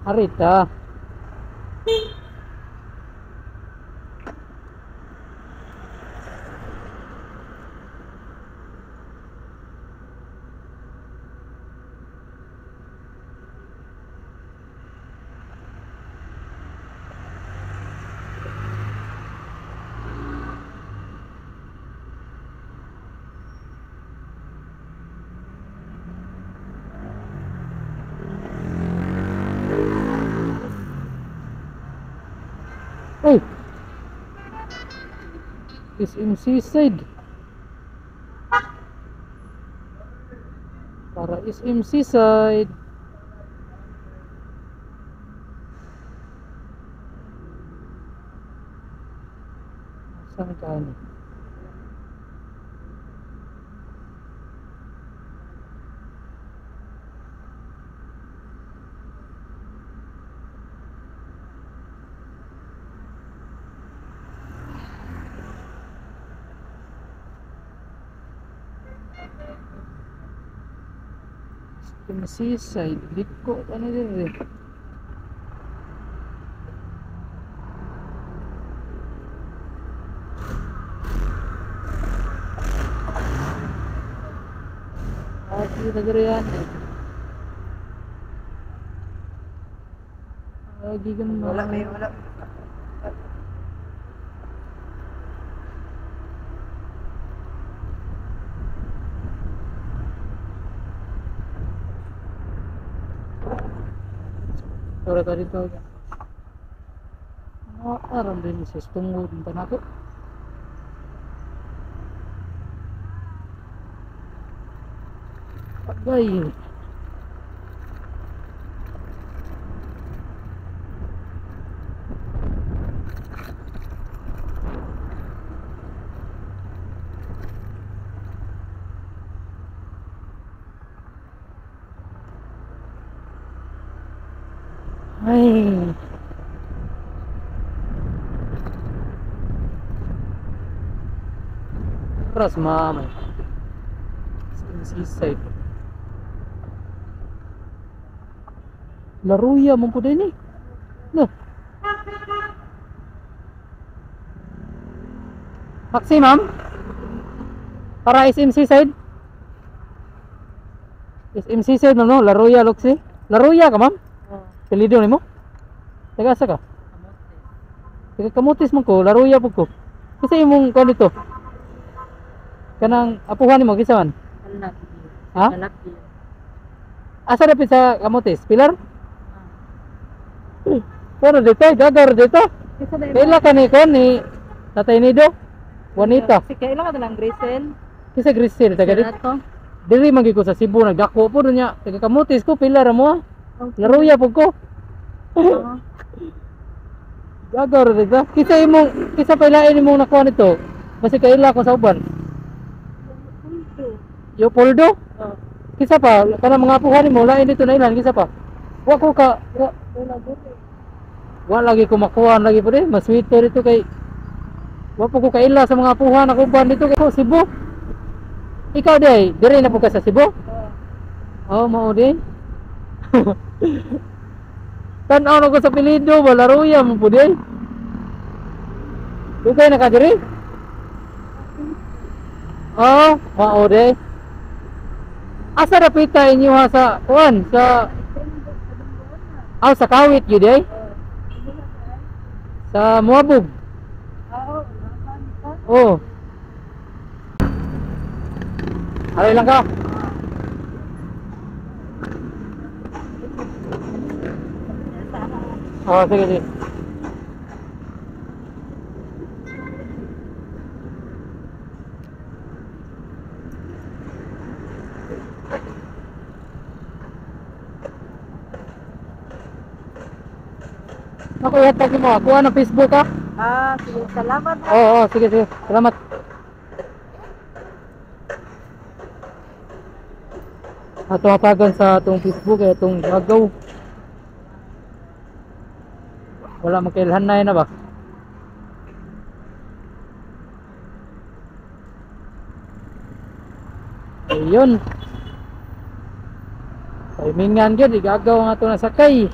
Harita. Oh, SMC side. Para SMC side. Saan ka ni? SMC side. Liko ano din eh. Negara yan lagi kan Wala may wala. Ora tadi to aram din sa tungod ng tanako. Pagay ay keras mama seaside Laruya mo po din eh no maximum para SMC side SMC side no Laruya Luxi Laruya ka ma'am pilido nimo taga asa ka taga Kamutis man ko Laruya po ko kasi imong kuan dito kanang apuhan nimo gisaman Anak. ha Anak. asa dapit sa Kamutis pilar pero dito gagar dito kaila ka ni kuan ni Tatay Nido Juanita Si kailan ka lang Grisel? kisa Grisel taga dito to. diri man gyud ko sa Cebu nagdako po niya taga Kamutis ko pilar mo Laruya po ko gagar dito kisa pailain imong nakuha nito basi kaila ko sa uban yo poldo kisa pa kana mga apuhan mo lain dito na ilan kisa pa wa ko ka wa lagi ko makuha lagi po mas sweeter dito kay wa po ko kaila sa mga apuhan ako uban dito kay Cebu ikaw day dire na po ka sa Cebu oh mao day tan-aw ko sa pilido ba Laruya mo po day dugay na ka dire oh mao day asa rapita inyo ha sa kuan sa sa Kawit yun day sa Muabog oh aray lang ka oh sige sige ako ihatag mo ako ang Facebook ha Sige, salamat. oo sige sige salamat ato hatagan sa atong Facebook ay atong agaw wala magkailhanay na ba ayun Timingan gyud igagaw nga to na sakay.